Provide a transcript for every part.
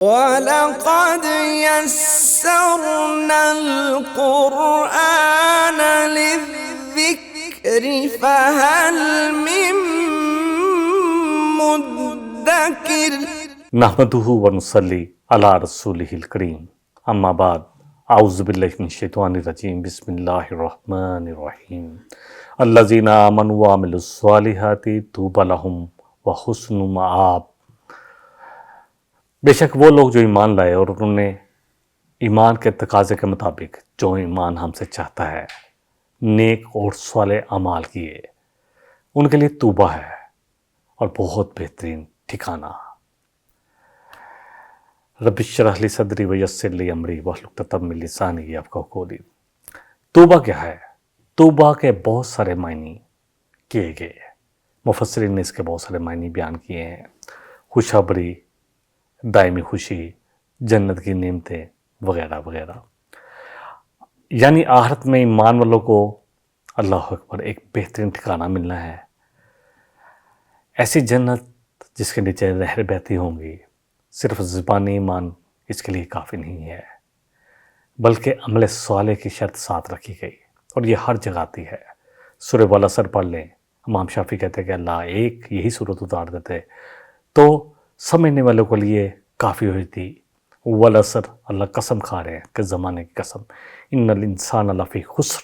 وَلَقَدْ يَسَّرْنَا الْقُرْآنَ لِلذِّكْرِ فَهَلْ مِن مُّدَّكِرٍ نحمدہ ونصلی علی رسولہ الکریم اما بعد اعوذ باللہ من الشیطان الرجیم بسم اللہ الرحمن الرحیم الذین آمنوا وعملوا الصالحات طوبی لہم وحسن مآب۔ بے شک وہ لوگ جو ایمان لائے اور انہوں نے ایمان کے تقاضے کے مطابق جو ایمان ہم سے چاہتا ہے نیک اور صالح اعمال کیے، ان کے لیے توبہ ہے اور بہت بہترین ٹھکانہ۔ رب اشرح لی صدری ویسر لی امری واحلل عقدۃ من لسانی یفقہوا قولی۔ توبہ کیا ہے؟ توبہ کے بہت سارے معنی کیے گئے، مفسرین نے اس کے بہت سارے معنی بیان کیے ہیں۔ خوشخبری، دائمی خوشی، جنت کی نعمتیں وغیرہ وغیرہ، یعنی آخرت میں ایمان والوں کو اللہ اکبر ایک بہترین ٹھکانہ ملنا ہے، ایسی جنت جس کے نیچے نہریں بہتی ہوں گی۔ صرف زبانی ایمان اس کے لیے کافی نہیں ہے، بلکہ عمل صالح کی شرط ساتھ رکھی گئی، اور یہ ہر جگہ آتی ہے۔ سورہ والعصر پڑھ لیں، امام شافعی کہتے ہیں کہ اللہ ایک یہی صورت اتار دیتے تو سمجھنے والوں کے لیے کافی ہوئی تھی۔ والعصر، اللہ قسم کھا رہے ہیں کہ زمانے کی قسم، ان الانسان لفی خسر،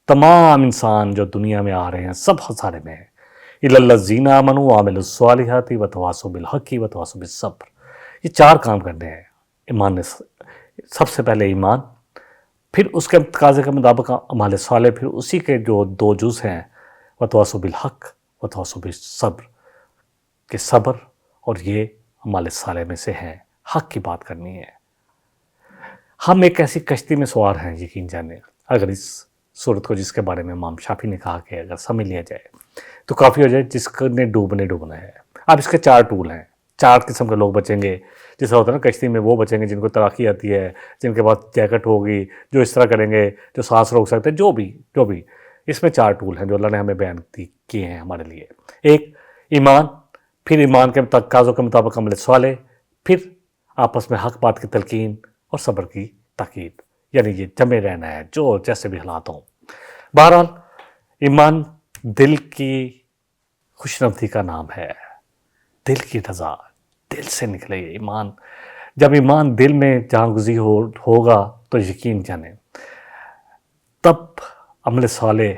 تمام انسان جو دنیا میں آ رہے ہیں سب خسارے میں ہیں، الا الذین آمنوا وعملوا الصالحات وتواصوا بالحق وتواصوا بالصبر۔ یہ چار کام کرنے ہیں ایمان نے، سب سے پہلے ایمان، پھر اس کے تقاضے کے مطابق اعمال صالح، پھر اسی کے جو دو جز ہیں وتواصوا بالحق وتواصوا بالصبر، کہ صبر اور یہ اعمال صالح میں سے ہیں، حق کی بات کرنی ہے۔ ہم ایک ایسی کشتی میں سوار ہیں، یقین جانیں، اگر اس صورت کو جس کے بارے میں امام شافعی نے کہا کہ اگر سمجھ لیا جائے تو کافی ہو جائے، جس نے ڈوبنا ہے۔ اب اس کے چار ٹول ہیں، چار قسم کے لوگ بچیں گے، جیسا ہوتا ہے نا کشتی میں، وہ بچیں گے جن کو تیراکی آتی ہے، جن کے پاس جیکٹ ہوگی، جو اس طرح کریں گے، جو سانس روک سکتے ہیں، جو بھی۔ اس میں چار ٹول ہیں جو اللہ نے ہمیں بیان کیے ہیں ہمارے لیے۔ ایک ایمان، پھر ایمان کے تقاضوں کے مطابق عمل صالح، پھر آپس میں حق بات کی تلقین اور صبر کی تاکید، یعنی یہ جمع رہنا ہے جو جیسے بھی حالات ہوں۔ بہرحال ایمان دل کی خوشنودی کا نام ہے، دل کی رضا، دل سے نکلے ایمان۔ جب ایمان دل میں جہاں گزی ہوگا تو یقین جانیں تب عمل صالح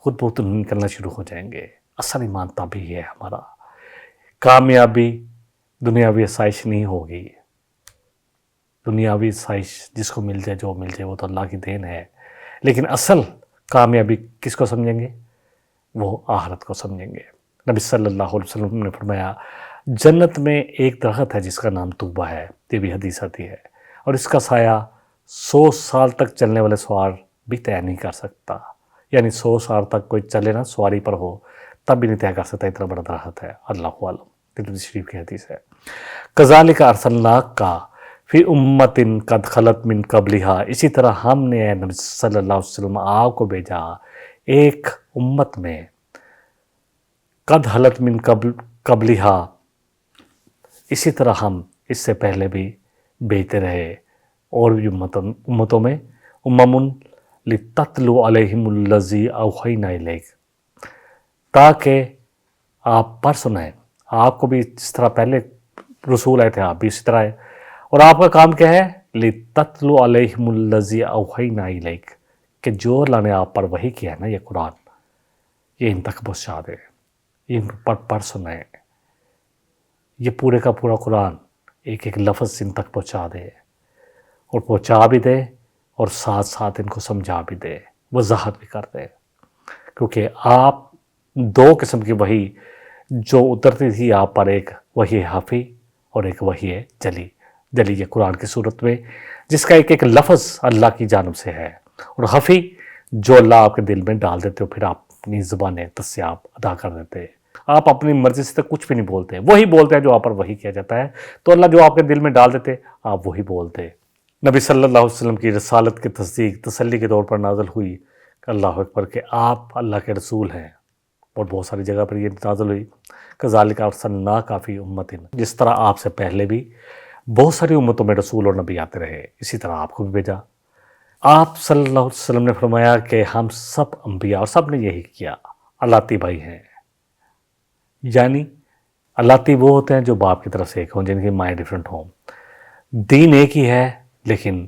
خود بخود نکلنا شروع ہو جائیں گے۔ اصل ایمان تبھی ہے ہمارا۔ کامیابی دنیاوی آسائش نہیں ہوگی، دنیاوی آسائش جس کو مل جائے، جو مل جائے، وہ تو اللہ کی دین ہے، لیکن اصل کامیابی کس کو سمجھیں گے؟ وہ آخرت کو سمجھیں گے۔ نبی صلی اللہ علیہ وسلم نے فرمایا جنت میں ایک درخت ہے جس کا نام توبہ ہے، یہ بھی حدیث آتی ہے، اور اس کا سایہ 100 سال تک چلنے والے سوار بھی طے نہیں کر سکتا، یعنی 100 سال تک کوئی چلے نا سواری پر ہو تب بھی نہیں طے کر سکتا، اتنا بڑا درخت ہے، اللہ عالم۔ ترمذی شریف کی حدیث ہے۔ کذالک ارسلناک فی امۃ قد خلت من قبلہا، اسی طرح ہم نے اے نبی صلی اللہ علیہ وسلم آپ کو بھیجا ایک امت میں، قد خلت من قبلہا، اسی طرح ہم اس سے پہلے بھی بھیجتے رہے اور بھی امتوں میں، امم لتتلو علیہم الذی اوحینا الیک، تاکہ آپ پر سنائیں، آپ کو بھی جس طرح پہلے رسول آئے تھے آپ بھی اسی طرح آئے، اور آپ کا کام کیا ہے؟ لتتلو علیہم الذی اوحینا الیک، کہ جو اللہ نے آپ پر وحی کیا ہے نا، یہ قرآن، یہ ان تک پہنچا دے، ان پر پڑھ سنائیں، یہ پورے کا پورا قرآن ایک ایک لفظ ان تک پہنچا دے، اور پہنچا بھی دے اور ساتھ ساتھ ان کو سمجھا بھی دے، وضاحت بھی کر دے، کیونکہ آپ دو قسم کی وحی جو اترتی تھی آپ پر، ایک وحی خفی اور ایک وحی جلی یہ قرآن کی صورت میں، جس کا ایک ایک لفظ اللہ کی جانب سے ہے، اور خفی جو اللہ آپ کے دل میں ڈال دیتے ہو، پھر آپ اپنی زبان دستیاب ادا کر دیتے ہیں، آپ اپنی مرضی سے کچھ بھی نہیں بولتے، وہی بولتے ہیں جو آپ پر وحی کیا جاتا ہے، تو اللہ جو آپ کے دل میں ڈال دیتے آپ وہی بولتے۔ نبی صلی اللہ علیہ وسلم کی رسالت کی تصدیق تسلی کے طور پر نازل ہوئی، اللہ اکبر، کہ آپ اللہ کے رسول ہیں، اور بہت ساری جگہ پر یہ نازل ہوئی، کذالک ارسلناک فی امۃ، جس طرح آپ سے پہلے بھی بہت ساری امتوں میں رسول اور نبی آتے رہے، اسی طرح آپ کو بھی بھیجا۔ آپ صلی اللہ علیہ وسلم نے فرمایا کہ ہم سب انبیاء، اور سب نے یہی کیا، اللہ بھائی ہیں، یعنی اللہ وہ ہوتے ہیں جو باپ کی طرف سے ایک ہوں، جن کی مائیں ڈیفرنٹ ہوں، دین ایک ہی ہے لیکن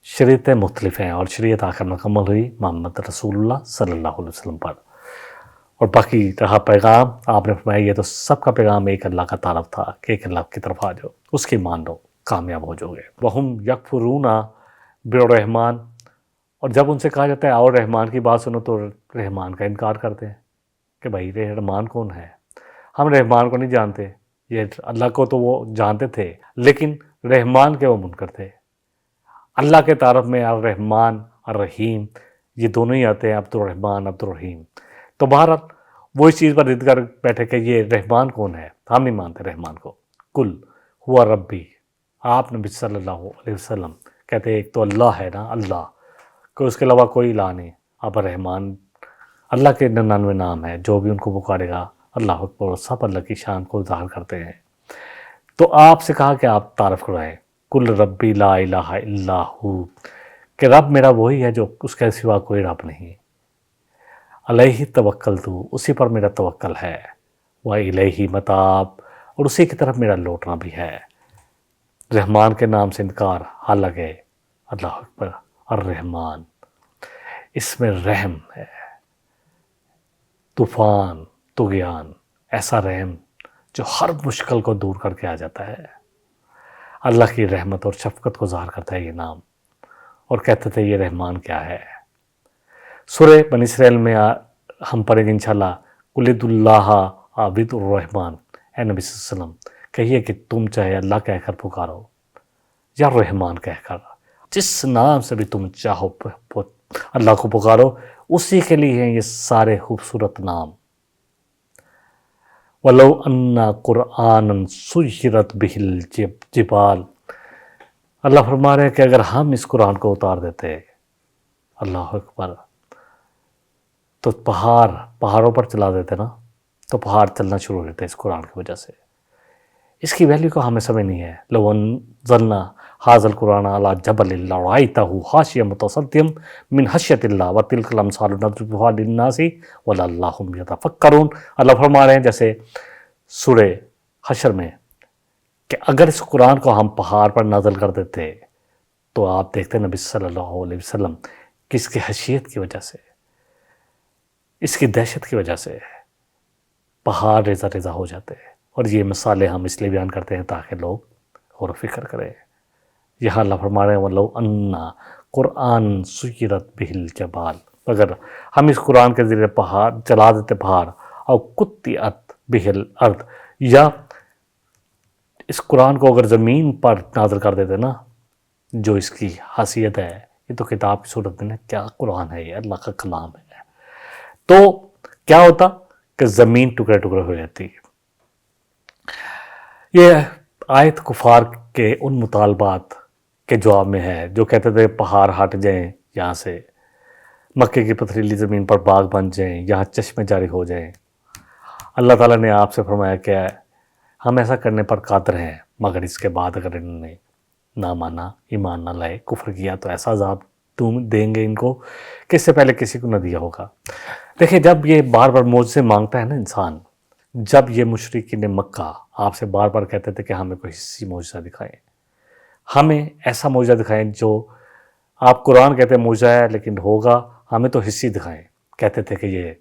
شریعتیں مختلف ہیں، اور شریعت آ کر مکمل ہوئی محمد رسول اللہ صلی اللہ علیہ وسلم پر۔ اور باقی رہا پیغام، آپ نے فرمایا یہ تو سب کا پیغام ایک اللہ کا تعارف تھا کہ ایک اللہ کی طرف آ جاؤ، اس کی مان لو، کامیاب ہو جاؤ گے۔ وَهُمْ يَكْفُرُونَ بِالرَّحْمَٰنِ، اور جب ان سے کہا جاتا ہے آؤ رحمان کی بات سنو، تو رحمان کا انکار کرتے ہیں کہ بھائی رحمان کون ہے، ہم رحمان کو نہیں جانتے۔ یہ اللہ کو تو وہ جانتے تھے لیکن رحمان کے وہ منکر تھے۔ اللہ کے تعارف میں الرحمن الرحیم یہ دونوں ہی آتے ہیں، عبدالرحمن عبدالرحیم۔ تو بہرحال وہ اس چیز پر ضد کر بیٹھے کہ یہ رحمان کون ہے، ہم نہیں مانتے رحمان کو۔ کل ہوا ربی، آپ نبی صلی اللہ علیہ وسلم کہتے ہیں ایک تو اللہ ہے نا، اللہ، کہ اس کے علاوہ کوئی الہ نہیں۔ اب رحمان اللہ کے 99 نام ہے، جو بھی ان کو پکارے گا اللہ اکبر، سب اللہ کی شان کو ظاہر کرتے ہیں۔ تو آپ سے کہا کہ آپ تعارف کرائیں، کل ربی لا الہ الا ہو، کہ رب میرا وہی ہے جو اس کے سوا کوئی رب نہیں، علیہ توکلت، اسی پر میرا توکل ہے، وَإِلَيْهِ مَتَاب، اور اسی کی طرف میرا لوٹنا بھی ہے۔ رحمان کے نام سے انکار، حالانکہ اللہ اکبر الرحمن، اس میں رحم ہے، طوفان طغیان، ایسا رحم جو ہر مشکل کو دور کر کے آ جاتا ہے۔ اللہ کی رحمت اور شفقت کو ظاہر کرتا ہے یہ نام، اور کہتے تھے یہ رحمان کیا ہے۔ سورہ بنی اسرائیل میں ہم پڑھیں گے انشاءاللہ، قُلِ ادعُوا اللَّهَ أَوِ ادعُوا الرَّحْمَٰنَ، اے نبی صلی اللہ علیہ وسلم کہیے کہ تم چاہے اللہ کہہ کر پکارو یا رحمان کہہ کر، جس نام سے بھی تم چاہو اللہ کو پکارو، اسی کے لیے ہیں یہ سارے خوبصورت نام۔ وَلَوْ أَنَّ قُرْآنًا سُيِّرَتْ بِهِ الْجِبَالُ، اللہ فرما رہے ہیں کہ اگر ہم اس قرآن کو اتار دیتے، اللہ اکبر، تو پہاڑوں پر چلا دیتے نا، تو پہاڑ چلنا شروع ہو جاتے اس قرآن کی وجہ سے۔ اس کی ویلیو کو ہمیں سمجھ نہیں ہے۔ لو انزلنا ھذا القرآن علی جبل لرأیتہ خاشعا متصدعا من خشیۃ اللہ وتلک الامثال نضربها للناس ولعلہم یتفکرون، اللہ فرما رہے ہیں جیسے سورہ حشر میں کہ اگر اس قرآن کو ہم پہاڑ پر نازل کر دیتے تو آپ دیکھتے نبی صلی اللہ علیہ وسلم کہ اس کی خشیت کی وجہ سے، اس کی دہشت کی وجہ سے پہاڑ ریزہ ریزہ ہو جاتے ہیں۔ اور یہ مثالیں ہم اس لیے بیان کرتے ہیں تاکہ لوگ غور و فکر کریں۔ یہاں اللہ فرما رہے ہیں وَلَوْ أَنَّ قُرْآنًا سُيِّرَتْ بِهِ الْجِبَالُ، اگر ہم اس قرآن کے ذریعے پہاڑ چلا دیتے پہاڑ، اور قُطِّعَتْ بِهِ الْأَرْضُ، یا اس قرآن کو اگر زمین پر نازل کر دیتے نا، جو اس کی حیثیت ہے، یہ تو کتاب کی صورت میں کیا قرآن ہے، یہ اللہ کا کلام ہے، تو کیا ہوتا کہ زمین ٹکڑے ٹکڑے ہو جاتی۔ یہ آیت کفار کے ان مطالبات کے جواب میں ہے جو کہتے تھے پہاڑ ہٹ جائیں یہاں سے، مکے کی پتھریلی زمین پر باغ بن جائیں، یہاں چشمے جاری ہو جائیں۔ اللہ تعالیٰ نے آپ سے فرمایا کہ ہم ایسا کرنے پر قادر ہیں، مگر اس کے بعد اگر انہوں نے نہ مانا، ایمان نہ لائے، کفر کیا، تو ایسا عذاب دیں گے ان کو کہ اس سے پہلے کسی کو نہ دیا ہوگا۔ دیکھیں جب یہ بار بار معجزے مانگتا ہے نا انسان، جب یہ مشرکین مکہ آپ سے بار بار کہتے تھے کہ ہمیں کوئی حصی معجزہ دکھائیں، ہمیں ایسا معجزہ دکھائیں جو آپ قرآن کہتے ہیں معجزہ ہے لیکن ہوگا، ہمیں تو حصی دکھائیں۔ کہتے تھے کہ یہ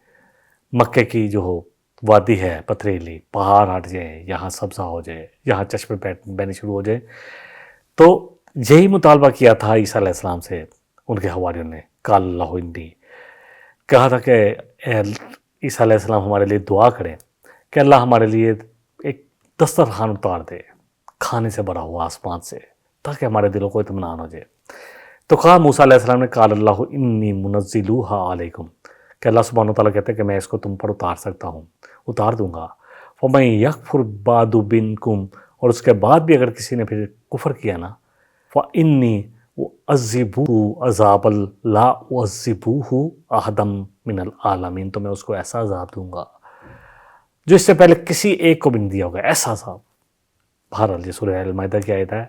مکے کی جو وادی ہے پتھریلی، پہاڑ ہٹ جائیں، یہاں سبزہ ہو جائے، یہاں چشمے بہنے شروع ہو جائیں۔ تو یہی مطالبہ کیا تھا عیسیٰ علیہ السلام سے ان کے حواریوں نے، قال اللہ انی، کہا تھا کہ عیسیٰ علیہ السلام ہمارے لیے دعا کریں کہ اللہ ہمارے لیے ایک دسترخوان اتار دے کھانے سے بھرا ہوا آسمان سے، تاکہ ہمارے دلوں کو اطمینان ہو جائے۔ تو کہا موسیٰ علیہ السلام نے، قال اللہ انی منزلوها علیکم، کہ اللہ سبحانہ وتعالیٰ کہتے ہیں کہ میں اس کو تم پر اتار سکتا ہوں، اتار دوں گا۔ فَمَن يَكْفُرْ بَعْدُ مِنْكُمْ، اور اس کے بعد بھی اگر کسی نے پھر کفر کیا نا، فَإِنِّي أُعَذِّبُهُ عَذَابًا لَا أُعَذِّبُهُ أَحَدًا مِنَ الْعَالَمِينَ، تو میں اس کو ایسا عذاب دوں گا جو اس سے پہلے کسی ایک کو بھی نہیں دیا ہوگا، ایسا عذاب بہرحال یہ سورہ المائدہ کی آیت ہے.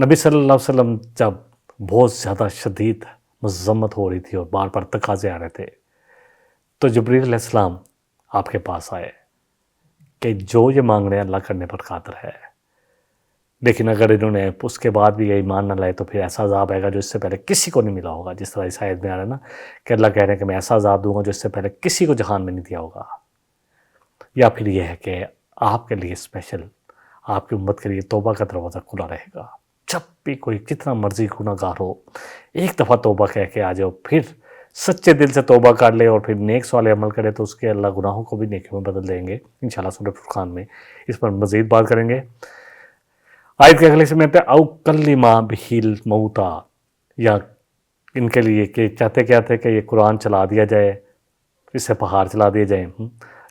نبی صلی اللہ علیہ وسلم جب بہت زیادہ شدید مذمت ہو رہی تھی اور بار بار تقاضے آ رہے تھے تو جبریل علیہ السلام آپ کے پاس آئے کہ جو یہ مانگ رہے ہیں اللہ کرنے پر قادر ہے، لیکن اگر انہوں نے اس کے بعد بھی یہ ایمان نہ لائے تو پھر ایسا عذاب آئے گا جو اس سے پہلے کسی کو نہیں ملا ہوگا. جس طرح اس آیت میں آ رہا ہے نا کہ اللہ کہہ رہے ہیں کہ میں ایسا عذاب دوں گا جو اس سے پہلے کسی کو جہان میں نہیں دیا ہوگا. یا پھر یہ ہے کہ آپ کے لیے اسپیشل، آپ کی امت کے لیے توبہ کا دروازہ کھلا رہے گا. جب بھی کوئی کتنا مرضی گناہ گار ہو، ایک دفعہ توبہ کہہ کے آ جاؤ، پھر سچے دل سے توبہ کر لے اور پھر نیک صالح عمل کرے تو اس کے اللہ گناہوں کو بھی نیکیوں میں بدل دیں گے انشاءاللہ. سورہ فرقان میں اس پر مزید بات کریں گے. آیت کے اگلے سے میں او کلما بہل موتا، یا ان کے لیے کہ چاہتے کیا تھے کہ یہ قرآن چلا دیا جائے، اس سے پہاڑ چلا دیے جائیں،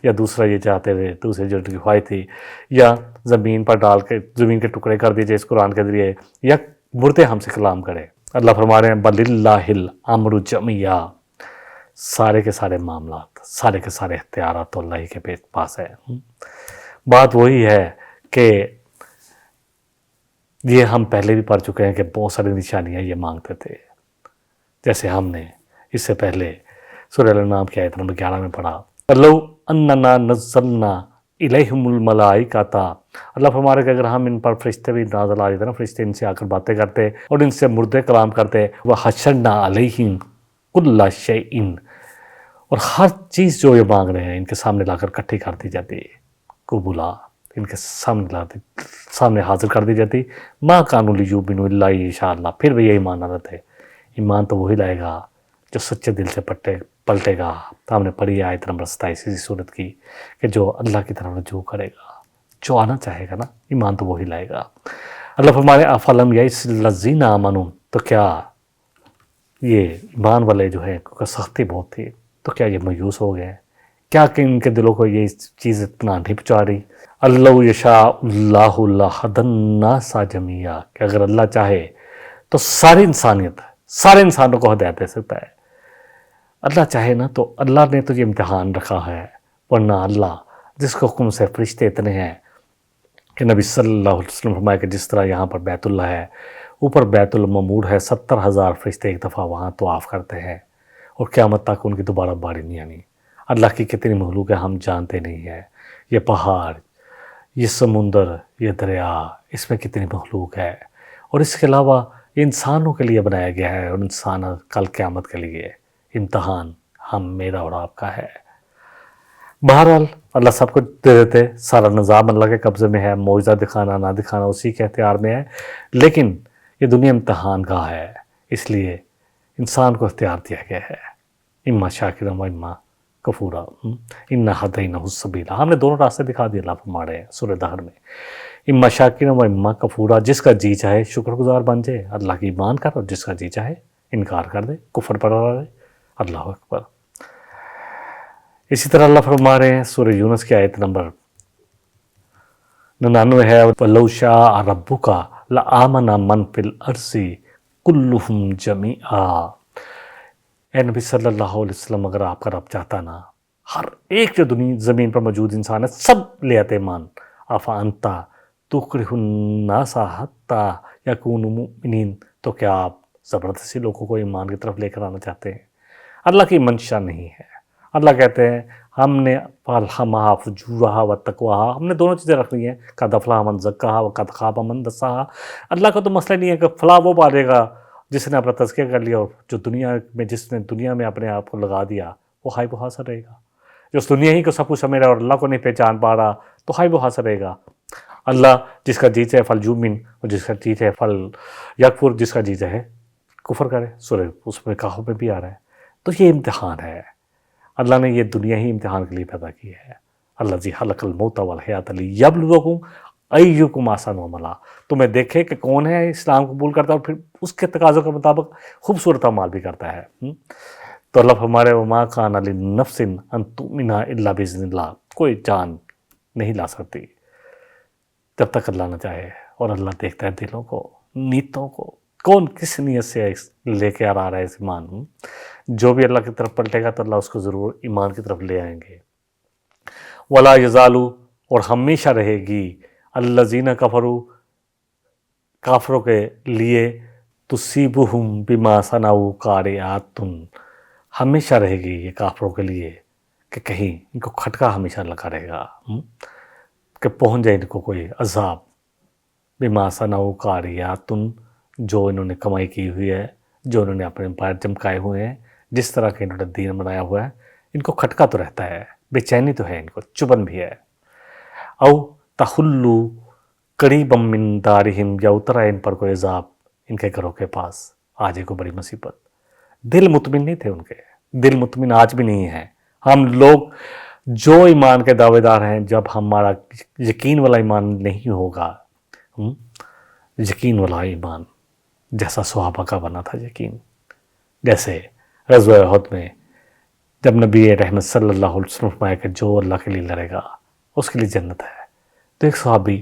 یا دوسرا یہ چاہتے تھے دوسری جو خواہش تھی، یا زمین پر ڈال کے زمین کے ٹکڑے کر دیے جائے اس قرآن کے ذریعے، یا مردے ہم سے کلام کرے. اللہ فرما رہے ہیں بل اللہ الامر جمیعا، سارے کے سارے معاملات، سارے کے سارے اختیارات تو اللہ ہی کے پاس ہے. بات وہی ہے کہ یہ ہم پہلے بھی پڑھ چکے ہیں کہ بہت ساری نشانیاں یہ مانگتے تھے، جیسے ہم نے اس سے پہلے سورہ الانعام کی آیت نمبر 11 میں پڑھا لو اننا نزلنا الیہم الملائکۃ. اللہ فرما رہے کہ اگر ہم ان پر فرشتے بھی نازل آ جاتے نا، فرشتے ان سے آ کر باتیں کرتے اور ان سے مردے کلام کرتے، وحشرنا علیہم کل شیء، اور ہر چیز جو یہ مانگ رہے ہیں ان کے سامنے لا کر کٹھی کر دی جاتی، قبولا ان کے سامنے حاضر کر دی جاتی. ما کانوا لیؤمنوا الا ان شاء اللہ، پھر بھی یہ ایمان نہ لاتے. ایمان تو وہی لائے گا جو سچے دل سے پلٹے گا. تو ہم نے پڑھی آیت نمبر 27 اسی صورت کی کہ جو اللہ کی طرف رجوع کرے گا، جو آنا چاہے گا نا، ایمان تو وہی لائے گا. اللہ فرمانے افلم یئس الذین آمنوا، تو کیا یہ ایمان والے جو ہیں کیونکہ سختی بہت تھی تو کیا یہ مایوس ہو گئے؟ کیا کہ ان کے دلوں کو یہ چیز اتنا نہیں پہنچا رہی؟ اللہ یشاء اللہ لہدی الناس جمیعا، کہ اگر اللہ چاہے تو ساری انسانیت، سارے انسانوں کو ہدایت دے سکتا ہے. اللہ چاہے نا تو اللہ نے تو یہ امتحان رکھا ہے، ورنہ اللہ جس کے حکم سے فرشتے اتنے ہیں کہ نبی صلی اللہ علیہ وسلم فرمایا کہ جس طرح یہاں پر بیت اللہ ہے، اوپر بیت المعمور ہے، 70,000 فرشتے ایک دفعہ وہاں طواف کرتے ہیں اور قیامت تک ان کی دوبارہ باری نہیں آنی. اللہ کی کتنی مخلوق ہے ہم جانتے نہیں ہیں. یہ پہاڑ، یہ سمندر، یہ دریا، اس میں کتنی مخلوق ہے، اور اس کے علاوہ یہ انسانوں کے لیے بنایا گیا ہے، اور انسان کل قیامت کے لیے امتحان ہم میرا اور آپ کا ہے. بہرحال اللہ سب کو دے دیتے، سارا نظام اللہ کے قبضے میں ہے، معجزہ دکھانا نہ دکھانا اسی کے اختیار میں ہے، لیکن یہ دنیا امتحان گاہ ہے، اس لیے انسان کو اختیار دیا گیا ہے. اما شاکرا و اما کفورا انا ہدینہ السبیل، ہم نے دونوں راستے دکھا دیے. اللہ فرما رہے ہیں سورہ دہر میں اما شاکرا و اما کفورا، جس کا جی چاہے شکر گزار بن جائے، اللہ کی ایمان کر، اور جس کا جی چاہے انکار کر دے، کفر پر رہے. اللہ اکبر. اسی طرح اللہ فرما رہے ہیں سورہ یونس کی آیت نمبر 99 ہے وَلَوْ شَاءَ رَبُّكَ لَآمَنَ مَنْ فِي الْأَرْضِ كُلُّهُمْ جَمِيعًا. اے نبی صلی اللہ علیہ وسلم، اگر آپ کا رب چاہتا نا ہر ایک جو زمین پر موجود انسان ہے سب لے آتے ایمان. أَفَأَنْتَ تُكْرِهُ النَّاسَ حَتَّى يَكُونُوا مُؤْمِنِينَ، تو کیا آپ زبردستی لوگوں کو ایمان کی طرف لے کر آنا چاہتے ہیں؟ اللہ کی منشا نہیں ہے. اللہ کہتے ہیں ہم نے فَأَلْهَمَهَا فُجُورَهَا وَتَقْوَاهَا، ہم نے دونوں چیزیں رکھ لی ہیں، قَدْ أَفْلَحَ مَنْ زَكَّاهَا وَقَدْ خَابَ مَنْ دَسَّاهَا. اللہ کا تو مسئلہ نہیں ہے کہ فلاں وہ پالے گا جس نے اپنا تزکیہ کر لیا، اور جو جس نے دنیا میں اپنے آپ کو لگا دیا وہ ہائی و حاصل رہے گا. جو اس دنیا ہی کو سب کچھ سمجھ رہا ہے اور اللہ کو نہیں پہچان پا رہا تو ہائی و حاصل رہے گا. اللہ جس کا جی چاہے فل یؤمن، اور جس کا جی چاہے فل یکفر، جس کا جی چاہے کفر کرے. سورہ اس میں کہف میں بھی آ رہا ہے. تو یہ امتحان ہے، اللہ نے یہ دنیا ہی امتحان کے لیے پیدا کی ہے. الذی خلق الموت والحیات لیبلوکم ایکم احسن عملا، تمہیں دیکھے کہ کون ہے اسلام قبول کرتا ہے اور پھر اس کے تقاضوں کے مطابق خوبصورت اعمال بھی کرتا ہے. تو اللہ فرمائے وما کان لنفس ان تؤمن الا باذن اللہ، کوئی جان نہیں لا سکتی جب تک اللہ نہ چاہے، اور اللہ دیکھتا ہے دلوں کو، نیتوں کو، کون کس نیت سے لے کے آ رہا ہے اس ایمان. جو بھی اللہ کی طرف پلٹے گا تو اللہ اس کو ضرور ایمان کی طرف لے آئیں گے. ولا یزالو اور ہمیشہ رہے گی الذین کفروا کافروں کے لیے تصیبہم بما صنعوا قارعۃ ہمیشہ رہے گی یہ کافروں کے لیے کہ کہیں ان کو کھٹکا ہمیشہ لگا رہے گا کہ پہنچ جائے ان کو کوئی عذاب بما صنعوا قارعۃ جو انہوں نے کمائی کی ہوئی ہے، جو انہوں نے اپنے پیر چمکائے ہوئے ہیں، جس طرح کے انہوں نے دین بنایا ہوا ہے، ان کو کھٹکا تو رہتا ہے، بے چینی تو ہے، ان کو چبن بھی ہے۔ او تحلو قریبا من دارہم یا اترا ان پر کوئی عذاب ان کے گھروں کے پاس، آ جائے کوئی بڑی مصیبت۔ دل مطمئن نہیں تھے ان کے، دل مطمئن آج بھی نہیں ہے۔ ہم لوگ جو ایمان کے دعوے دار ہیں، جب ہمارا یقین والا ایمان نہیں ہوگا، یقین والا ایمان جیسا صحابہ کا بنا تھا یقین، جیسے غزوہ احد میں جب نبی رحمت صلی اللہ علیہ وسلم فرمایا کہ جو اللہ کے لیے لڑے گا اس کے لیے جنت ہے، تو ایک صحابی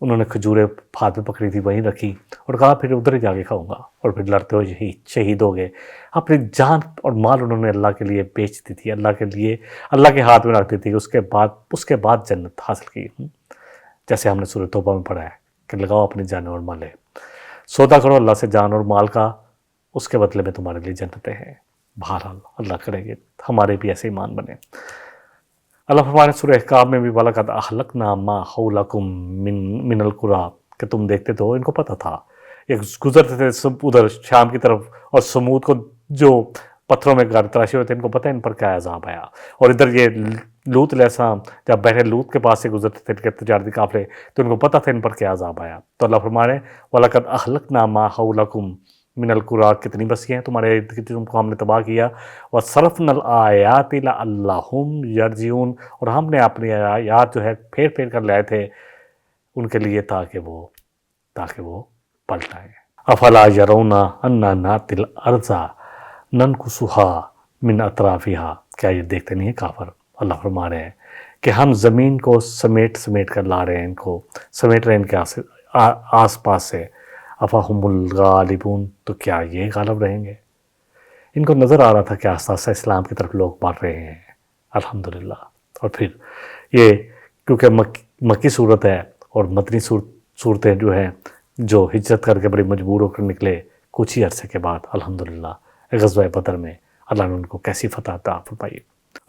انہوں نے کھجوریں ہاتھ میں پکڑی تھی وہیں رکھی اور کہا پھر ادھر ہی جا کے کھاؤں گا، اور پھر لڑتے ہوئے یہی شہید ہو گئے۔ اپنی جان اور مال انہوں نے اللہ کے لیے بیچ دی تھی، اللہ کے لیے، اللہ کے ہاتھ میں رکھ دی تھی، اس کے بعد جنت حاصل کی۔ جیسے ہم نے سورۃ توبہ میں پڑھا ہے کہ لگاؤ اپنی جان اور مال، سودا کرو اللہ سے جان اور مال کا، اس کے بدلے میں تمہارے لیے جنتیں ہیں۔ بہرحال اللہ کرے گے ہمارے بھی ایسے ایمان بنے۔ اللہ فرمانے سورہ احقاف میں بھی وَلَقَدْ أَهْلَكْنَا مَا حَوْلَكُم مِّنَ الْقُرَىٰ کہ تم دیکھتے تو ان کو پتہ تھا، ایک گزرتے تھے سب ادھر شام کی طرف، اور سمود کو جو پتھروں میں گھر تراشے ہوئے تھے ان کو پتہ ہے ان پر کیا عذاب آیا، اور ادھر یہ لوط علیہ السلام جب بیٹھے لوط کے پاس سے گزرتے تھے ان کے تجارتی قافلے تو ان کو پتہ تھا ان پر کیا عذاب آیا۔ تو اللہ فرمانے وَلَقَدْ أَهْلَكْنَا مَا حَوْلَكُم من القریٰ کتنی بستیاں ہیں تمہارے ارد گرد جن کو ہم نے تباہ کیا، وَصَرَفْنَا الْآيَاتِ لَعَلَّهُمْ يَرْجِعُونَ اور ہم نے اپنی آیات جو ہے پھیر پھیر کر لائے تھے ان کے لیے تاکہ وہ پلٹ آئیں۔ أَفَلَا يَرَوْنَ أَنَّا نَأْتِي الْأَرْضَ نَنْقُصُهَا مِنْ أَطْرَافِهَا کیا یہ دیکھتے نہیں ہیں کافر؟ اللہ فرما رہے ہیں کہ ہم زمین کو سمیٹ کر لا رہے ہیں، ان کو سمیٹ رہے ہیں ان کے آس پاس سے۔ افہم الغالبون تو کیا یہ غالب رہیں گے؟ ان کو نظر آ رہا تھا کہ آہستہ آہستہ اسلام کی طرف لوگ بڑھ رہے ہیں الحمدللہ۔ اور پھر یہ کیونکہ مکی صورت ہے اور مدنی صورتیں جو ہیں جو ہجرت کر کے بڑی مجبور ہو کر نکلے کچھ ہی عرصے کے بعد الحمدللہ غزوہ بدر میں اللہ نے ان کو کیسی فتح عطا فرمائی۔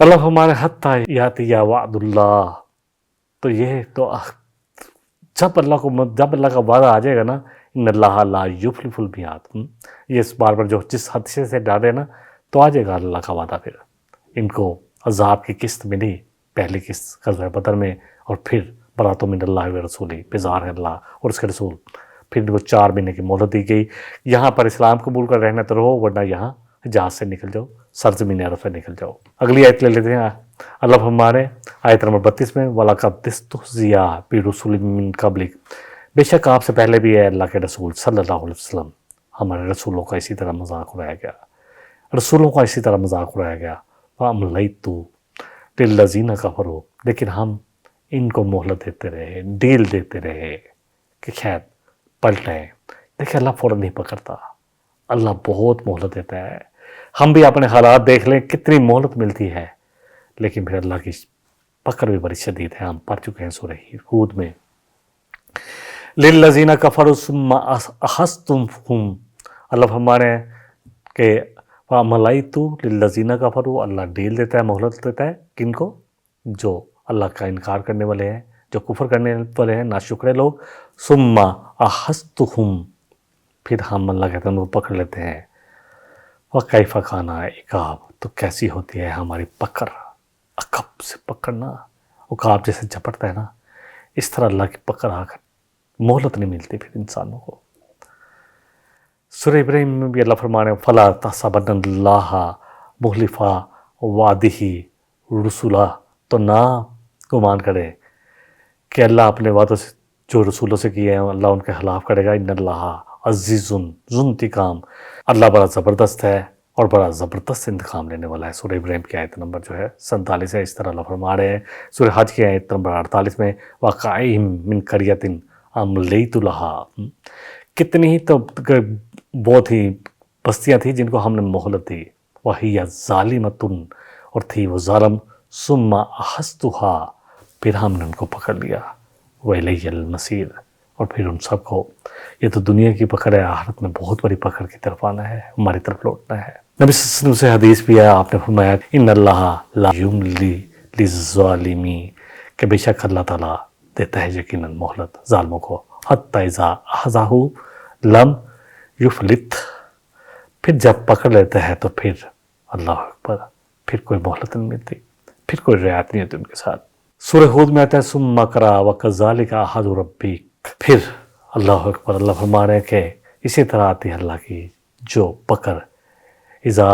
اللہ ہمارے حتیٰ یاتی یا وعد اللہ، تو یہ تو جب اللہ کا وعدہ آ جائے گا نا، ان اللہ لا یخلف المیعاد، یہ اس بار پر جو جس حادثے سے ڈالے نا تو آ جائے گا اللہ کا وعدہ۔ پھر ان کو عذاب کی قسط ملی، پہلی قسط غزوہ بدر میں، اور پھر برات من اللہ و رسولی، بیزار ہے اللہ اور اس کے رسول۔ پھر ان کو 4 مہینے کی مہلت دی گئی، یہاں پر اسلام قبول کر رہنا تو رہو، ورنہ یہاں جہاز سے نکل جاؤ، سرزمین عرب سے نکل جاؤ۔ اگلی آیت لے لیتے ہیں، اللہ فرمانے آیت نمبر 32 میں وَلَقَدْ اسْتُهْزِئَ بِرُسُلٍ مِّن قَبْلِكَ بے شک آپ سے پہلے بھی ہے اللہ کے رسول صلی اللہ علیہ وسلم، ہمارے رسولوں کا اسی طرح مذاق اڑایا گیا، رسولوں کا اسی طرح مذاق اڑایا گیا۔ وَأَمْلَيْتُ لِلَّذِينَ كَفَرُوا لیکن ہم ان کو مہلت دیتے رہے، ڈیل دیتے رہے کہ خیر پلٹیں۔ دیکھیں اللہ فوراً نہیں پکڑتا، اللہ بہت مہلت دیتا ہے۔ ہم بھی اپنے حالات دیکھ لیں کتنی مہلت ملتی ہے، لیکن پھر اللہ کی پکڑ بھی بڑی شدید ہے۔ ہم پڑھ چکے ہیں سورہ ہود میں لِلَّذِينَ كَفَرُوا ثُمَّ أَخَذْتُمْهُمْ، اللہ فرمانے کہ وَأَمْلَيْتُ لِلَّذِينَ كَفَرُوا اللہ ڈیل دیتا ہے، مہلت دیتا ہے کن کو؟ جو اللہ کا انکار کرنے والے ہیں، جو کفر کرنے والے ہیں، ناشکرے لوگ۔ ثُمَّ أَخَذْتُهُمْ پھر ہم اللہ کہتے ہیں ان کو پکڑ لیتے ہیں۔ وَكَيْفَ كَانَ عِقَابِ تو کیسی ہوتی ہے ہماری پکڑ، عقب سے پکڑنا، عقاب جیسے جھپٹتا ہے نا، اس طرح اللہ کی پکڑ آ کر مہلت نہیں ملتی پھر انسانوں کو۔ سورہ ابراہیم میں بھی اللہ فرمانے فَلَا تَحْسَبَنَّ اللَّهَ مُخْلِفَ وَعْدِهِ رُسُلَهُ تو نہ گمان کرے کہ اللہ اپنے وعدوں سے جو رسولوں سے کیے ہیں اللہ ان کے خلاف کرے گا۔ ان اللہ عزیز ذو انتقام اللہ بڑا زبردست ہے اور بڑا زبردست انتقام لینے والا ہے۔ سورہ ابراہیم کی آیت نمبر جو ہے 47 ہے، اس طرح اللہ فرما رہے ہیں۔ سورہ حج کی آیت نمبر 48 میں وَقَعِهِم مِّن قَرْيَةٍ أَمْلَيْتُ لَهَا کتنی ہی تو بہت ہی بستیاں تھیں جن کو ہم نے مہلت دی، وَهِيَ ظَالِمَةٌ اور تھی وہ ظالم، ثُمَّ أَخَذْتُهَا پھر ہم نے ان کو پکڑ لیا، وَإِلَيَّ الْمَصِيرُ، اور پھر ان سب کو، یہ تو دنیا کی پکڑ ہے، آخرت میں بہت بڑی پکڑ کی طرف آنا ہے، ہماری طرف لوٹنا ہے۔ نبی صلی اللہ علیہ وسلم سے حدیث بھی ہے، آپ نے فرمایا ان اللہ لا یملی للظالمین، کہ بے شک اللہ تعالیٰ دیتا ہے یقیناً مہلت ظالموں کو، حتی اذا اخذہ لم یفلت، پھر جب پکڑ لیتا ہے تو پھر اللہ اکبر، پھر کوئی مہلت نہیں ملتی، پھر کوئی رعایت نہیں ہوتی ان کے ساتھ۔ سورہ ہود میں آتا ہے ثم قرأ وکذالک اخذ ربک، پھر اللہ اکبر، اللہ فرما رہے ہیں کہ اسی طرح آتی ہے اللہ کی جو پکڑ، اذا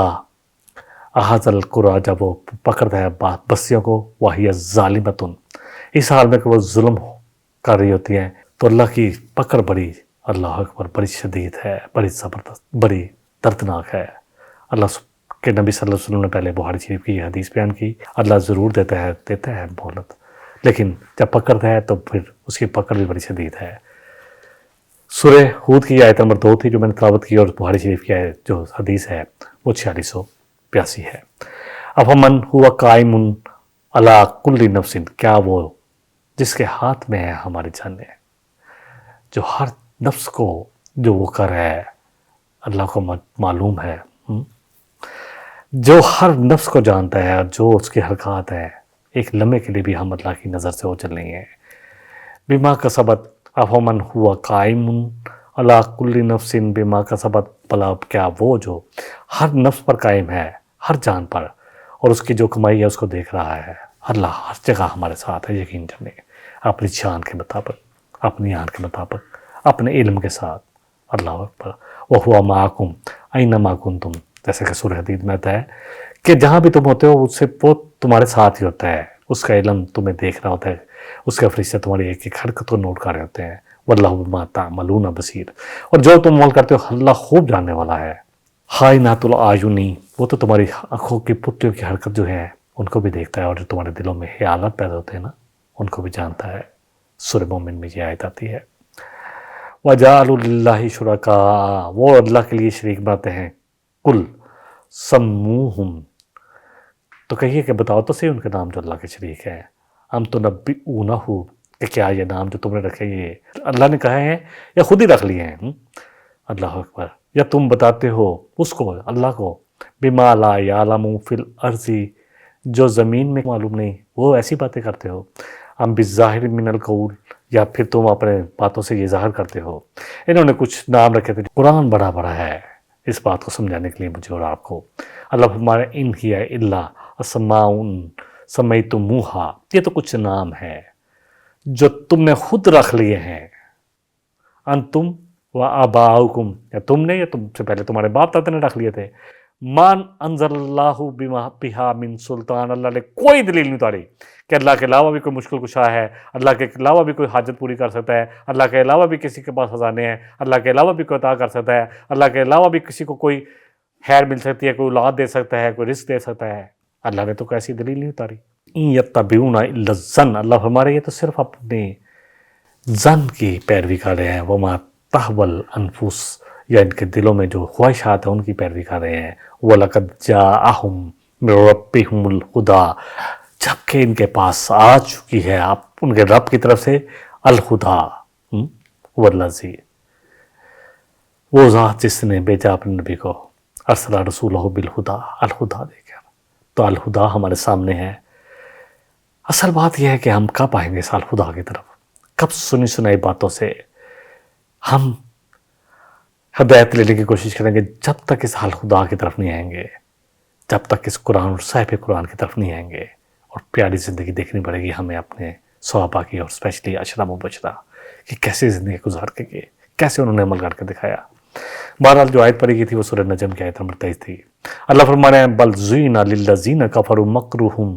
اخذ القری، جب وہ پکڑتا ہے بستیوں کو، وہی ظالمۃ، اس حال میں کہ وہ ظلم کر رہی ہوتی ہیں، تو اللہ کی پکڑ بڑی، اللہ اکبر، بڑی شدید ہے، بڑی زبردست، بڑی دردناک ہے۔ اللہ کے نبی صلی اللہ علیہ وسلم نے پہلے بخاری شریف کی یہ حدیث بیان کی، اللہ ضرور دیتا ہے مہلت، لیکن جب پکڑتا ہے تو پھر اس کی پکڑ بھی بڑی شدید ہے۔ سورہ ہود کی آیت نمبر 2 تھی جو میں نے تلاوت کی، اور بخاری شریف کی جو حدیث ہے وہ 4682 ہے۔ افمن ہوا قائم علی کل نفس، کیا وہ جس کے ہاتھ میں ہے ہماری جانیں، جو ہر نفس کو جو وہ کر ہے، اللہ کو معلوم ہے، جو ہر نفس کو جانتا ہے، اور جو اس کی حرکات ہیں، ایک لمحے کے لیے بھی ہم اللہ کی نظر سے اوجھل نہیں ہیں۔ بما کسبت، افمن ہوا قائم علی کل نفس بما کسبت، بلا کیا وہ جو ہر نفس پر قائم ہے، ہر جان پر، اور اس کی جو کمائی ہے اس کو دیکھ رہا ہے۔ اللہ ہر جگہ ہمارے ساتھ ہے، یقین جانے، اپنی شان کے مطابق، اپنی آن کے مطابق، اپنے علم کے ساتھ۔ اللہ اکبر، وَهُوَ مَعَكُمْ أَيْنَمَا كُنْتُمْ، جیسے کہ سورہ حدید میں آتا ہے کہ جہاں بھی تم ہوتے ہو اس سے وہ تمہارے ساتھ ہی ہوتا ہے، اس کا علم تمہیں دیکھ رہا ہوتا ہے، اس کے فرشتے تمہاری ایک ایک حرکت کو نوٹ کر رہے ہوتے ہیں۔ وَاللَّهُ بِمَا تَعْمَلُونَ بَصِيرٌ، اور جو تم عمل کرتے ہو اللہ خوب جاننے والا ہے۔ خائنات العیون، وہ تو تمہاری آنکھوں کی پتیوں کی حرکت جو ہے ان کو بھی دیکھتا ہے، اور جو تمہارے دلوں میں خیالات پیدا ہوتے ہیں نا ان کو بھی جانتا ہے۔ سورہ مومن میں یہ آیت آتی ہے، وَجَعَلُوا لِلَّهِ شُرَكَاءَ، وہ اللہ کے لیے شریک بناتے ہیں، قُلْ سَمُّوهُمْ، تو کہیے کہ بتاؤ تو صحیح ان کے نام جو اللہ کے شریک ہیں، ہم تو نبئونہ، کہ کیا یہ نام جو تم نے رکھے یہ اللہ نے کہے ہیں یا خود ہی رکھ لیے ہیں؟ اللہ اکبر، یا تم بتاتے ہو اس کو، اللہ کو، بما لا یعلم فی الارض، جو زمین میں معلوم نہیں، وہ ایسی باتیں کرتے ہو۔ ہم بالظاہر من القول، یا پھر تم اپنے باتوں سے یہ ظاہر کرتے ہو۔ انہوں نے کچھ نام رکھے تھے، قرآن بڑا بڑا ہے اس بات کو سمجھانے کے لیے مجھے اور آپ کو۔ اللہ ہمارے ان ہی الا اسماء سمیتموہا، یہ تو کچھ نام ہے جو تم نے خود رکھ لیے ہیں، انتم و آباؤکم، یا تم نے یا تم سے پہلے تمہارے باپ دادا نے رکھ لیے تھے۔ مان انزل اللہ بہا من سلطان، اللہ نے کوئی دلیل نہیں اتاری کہ اللہ کے علاوہ بھی کوئی مشکل کشا ہے، اللہ کے علاوہ بھی کوئی حاجت پوری کر سکتا ہے، اللہ کے علاوہ بھی کسی کے پاس خزانے ہیں، اللہ کے علاوہ بھی کوئی عطا کر سکتا ہے، اللہ کے علاوہ بھی کسی کو کوئی خیر مل سکتی ہے، کوئی اولاد دے سکتا ہے، کوئی رزق دے سکتا ہے۔ اللہ نے تو کوئی ایسی دلیل نہیں اتاری۔ ان یتبعون الا الظن، اللہ فرما رہے یہ تو صرف اپنے ظن کی پیروی کر رہے ہیں، وما تہوی الانفس، یا ان کے دلوں میں جو خواہشات ہیں ان کی پیروی کر رہے ہیں۔ وَلَقَدْ جَاءَهُم مِّن رَبِّهُمُ الْهُدَىٰ، جبکہ ان کے پاس آ چکی ہے آپ ان کے رب کی طرف سے الہدا، والذی، وہ ذات جس نے بھیجا اپنے نبی کو، ارسل رسولہ بالہدا، الہدا دے کر، تو الہدا ہمارے سامنے ہے۔ اصل بات یہ ہے کہ ہم کب آئیں گے اس الہدا کی طرف، کب سنی سنائی باتوں سے ہم ہدایت لینے کی کوشش کریں گے، جب تک اس الہدا کی طرف نہیں آئیں گے، جب تک اس قرآن اور صاحب قرآن کی طرف نہیں آئیں گے۔ اور پیاری زندگی دیکھنی پڑے گی ہمیں اپنے صحابہ کی، اور اسپیشلی اشرا مبشرہ کہ کیسے زندگی گزار کے گئے، کیسے انہوں نے عمل کر کے دکھایا۔ بہرحال جو آیت پڑھی گئی تھی وہ سورہ نجم کی آیت نمبر 23 تھی۔ اللہ فرما رہے ہیں بل زین للذین کفروا مکرہم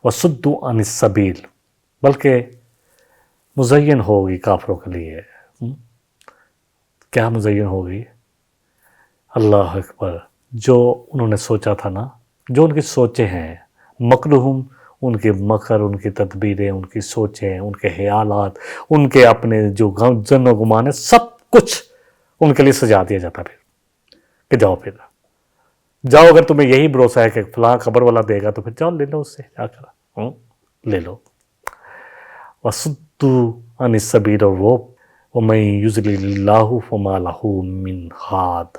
وصدوا عن السبیل، بلکہ مزین ہوگی کافروں کے لیے۔ کیا مزین ہوگی؟ اللہ اکبر، جو انہوں نے سوچا تھا نا، جو ان کی سوچیں ہیں، مکرہم، ان کے مکر، ان کی تدبیریں، ان کی سوچیں، ان کے خیالات، ان کے اپنے جو ظن و گمان ہے، سب کچھ ان کے لیے سجا دیا جاتا پھر کہ جاؤ، پھر جاؤ، اگر تمہیں یہی بھروسہ ہے کہ فلاں خبر والا دے گا تو پھر جاؤ لے لو اس سے جا کر، لے لو۔ وَصُدُّوا عَنِ السَّبِيلِ، اور وہ وَمَن يُضْلِلِ اللَّهُ فَمَا لَهُ مِنْ هَادٍ،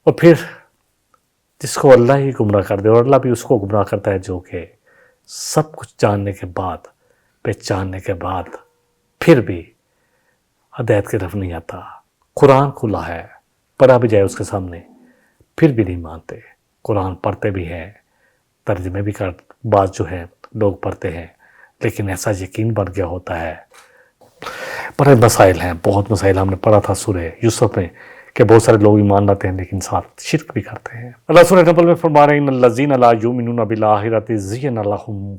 اور پھر جس کو اللہ ہی گمراہ کر دے، اور اللہ بھی اس کو گمراہ کرتا ہے جو کہ سب کچھ جاننے کے بعد، پہچاننے کے بعد پھر بھی ہدایت کی طرف نہیں آتا۔ قرآن کھلا ہے، پڑھا بھی جائے اس کے سامنے، پھر بھی نہیں مانتے۔ قرآن پڑھتے بھی ہیں، ترجمے بھی کر بعض جو ہے لوگ پڑھتے ہیں، لیکن ایسا یقین بن گیا ہوتا ہے۔ بڑے مسائل ہیں، بہت مسائل ہم نے پڑھا تھا سورہ یوسف میں کہ بہت سارے لوگ ایمان لاتے ہیں لیکن ساتھ شرک بھی کرتے ہیں۔ اللہ سورہ نمل میں فرما رہے ہیں ان الذین لا یؤمنون بالآخرۃ زین لہم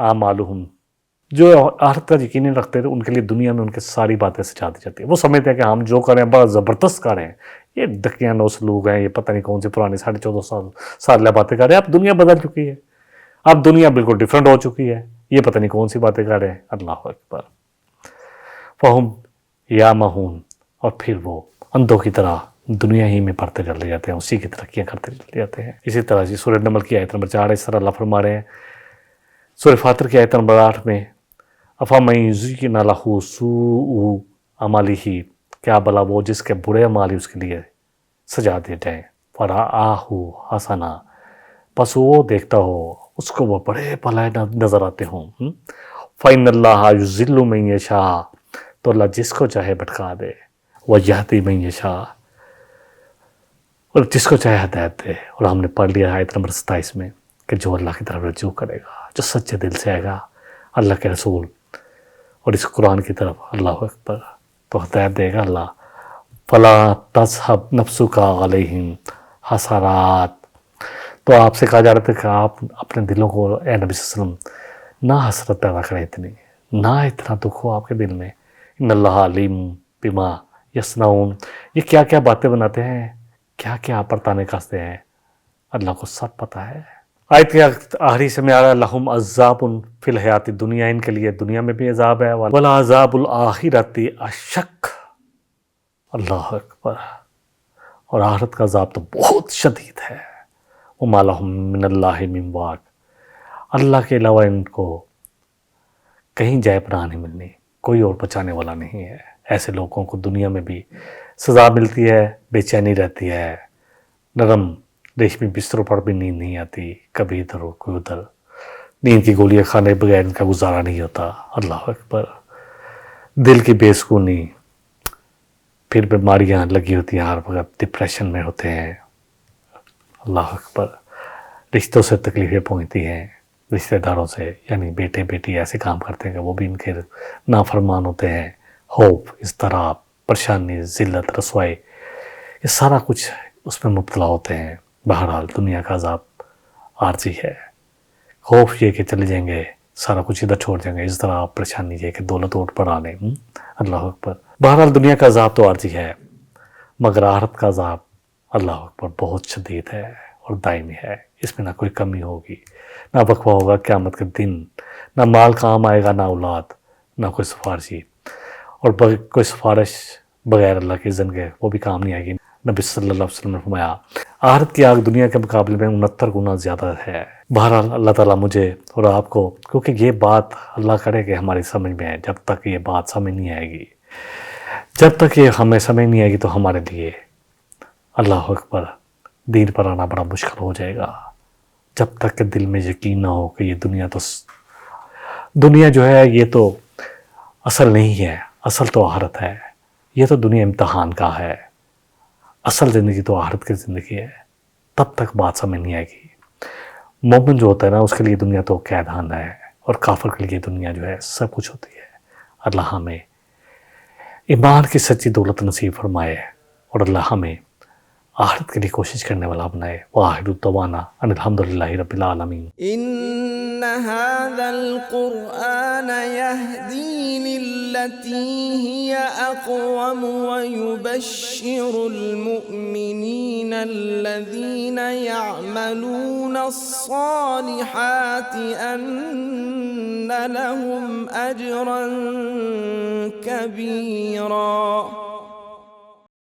اعمالہم، جو آخرت کا یقین نہیں رکھتے ان کے لیے دنیا میں ان کے ساری باتیں سجا دی جاتی ہیں۔ وہ سمجھتے ہیں کہ ہم جو کریں بڑا زبردست کر رہے ہیں، یہ دقیانوس لوگ ہیں، یہ پتہ نہیں کون سی پرانی 14.5 سال باتیں کر رہے ہیں۔ اب دنیا بدل چکی ہے، اب دنیا بالکل ڈیفرنٹ ہو چکی ہے، یہ پتہ نہیں کون سی باتیں کر رہے ہیں۔ اللہ اکبر۔ فہم یامہون، اور پھر وہ اندھوں کی طرح دنیا ہی میں پڑھتے چلے جاتے ہیں، اسی کی ترقیاں کرتے چلے جاتے ہیں۔ اسی طرح سورہ نمل کی آیت نمبر 4 اس طرح اللہ فرما رہے ہیں سورہ فاطر کی آیت نمبر 8 میں افمن زین لہ سوء اعمالہ، کیا بلا وہ جس کے برے اعمال اس کے لیے سجا دیے جائیں، فرآہ حسنا، پس وہ دیکھتا ہو اس کو وہ بڑے بھلے نظر آتے ہوں۔ فإن اللہ یضل من یشاء، تو اللہ جس کو چاہے بھٹکا دے، ویہدی من یشاء، اور جس کو چاہے ہدایت دے۔ اور ہم نے پڑھ لیا آیت نمبر 27 میں کہ جو اللہ کی طرف رجوع کرے گا، جو سچے دل سے آئے گا اللہ کے رسول اور اس قرآن کی طرف، اللہ اکبر، تو ہدایت دے گا اللہ۔ فلا تذہب نفسک علیہم حسرات، تو آپ سے کہا جا رہا تھا کہ آپ اپنے دلوں کو اے نبی صلی اللہ علیہ وسلم نہ حسرت پیدا کریں، اتنی نہ اتنا دکھ ہو آپ کے دل میں۔ ان اللہ علیم بما یصنعون، یہ کیا کیا باتیں بناتے ہیں، کیا کیا پرتانے کستے ہیں، اللہ کو سب پتہ ہے۔ آیت کے آخری سے میں آ رہا ہے لہم عذاب فی الحیات الدنیا، ان کے لیے دنیا میں بھی عذاب ہے، ولعذاب الآخرۃ اشق، اللہ اکبر، اور آخرت کا عذاب تو بہت شدید ہے۔ وما لہم من اللہ من واق، اللہ کے علاوہ ان کو کہیں جائے پناہ نہیں ملنی، کوئی اور بچانے والا نہیں ہے۔ ایسے لوگوں کو دنیا میں بھی سزا ملتی ہے، بے چینی رہتی ہے، نرم ریشمی بستروں پر بھی نیند نہیں آتی، کبھی ادھر اور کوئی ادھر، نیند کی گولیاں کھانے بغیر ان کا گزارا نہیں ہوتا، اللہ اکبر، دل کی بے سکونی، پھر بیماریاں لگی ہوتی ہیں، ہر وقت ڈپریشن میں ہوتے ہیں، اللہ اکبر، رشتوں سے تکلیفیں پہنچتی ہیں، رشتہ داروں سے، یعنی بیٹے بیٹی ایسے کام کرتے ہیں کہ وہ بھی ان کے نافرمان ہوتے ہیں، خوف، اضطراب، پریشانی، ذلت، رسوائی، یہ سارا کچھ اس میں مبتلا ہوتے ہیں۔ بہرحال دنیا کا عذاب عارضی ہے، خوف یہ کہ چلے جائیں گے، سارا کچھ ادھر چھوڑ جائیں گے، اضطراب، پریشانی یہ کہ دولت اوٹ پر آ لیں، اللہ اکبر۔ بہرحال دنیا کا عذاب تو عارضی ہے، مگر آخرت کا عذاب اللہ اکبر بہت شدید ہے اور دائمی ہے، اس میں نہ کوئی کمی ہوگی، نہ وقفہ ہوگا قیامت کے دن، نہ مال کام آئے گا، نہ اولاد، نہ کوئی سفارشی، اور کوئی سفارش بغیر اللہ کے اذن کے وہ بھی کام نہیں آئے گی۔ نبی صلی اللہ علیہ وسلم نے فرمایا آخرت کی آگ دنیا کے مقابلے میں 69 گنا زیادہ ہے۔ بہرحال اللہ تعالیٰ مجھے اور آپ کو، کیونکہ یہ بات اللہ کرے کہ ہماری سمجھ میں ہے، جب تک یہ بات سمجھ نہیں آئے گی، جب تک یہ ہمیں سمجھ نہیں آئے گی تو ہمارے لیے اللہ اکبر دین پر آنا بڑا مشکل ہو جائے گا۔ جب تک کہ دل میں یقین نہ ہو کہ یہ دنیا جو ہے یہ تو اصل نہیں ہے، اصل تو آخرت ہے، یہ تو دنیا امتحان کا ہے، اصل زندگی تو آخرت کی زندگی ہے، تب تک بات سمجھ نہیں آئے گی۔ مومن جو ہوتا ہے نا اس کے لیے دنیا تو قید خانہ ہے، اور کافر کے لیے دنیا جو ہے سب کچھ ہوتی ہے۔ اللہ ہمیں ایمان کی سچی دولت نصیب فرمائے، اور اللہ ہمیں آخرت کے لیے کوشش کرنے والا بنائے۔ وآخر دعوانا ان الحمدللہ رب العالمین۔ إن هذا القرآن يهدي للتي هي أقوم ويبشر المؤمنين الذين يعملون الصالحات أن لهم أجرا كبيرا۔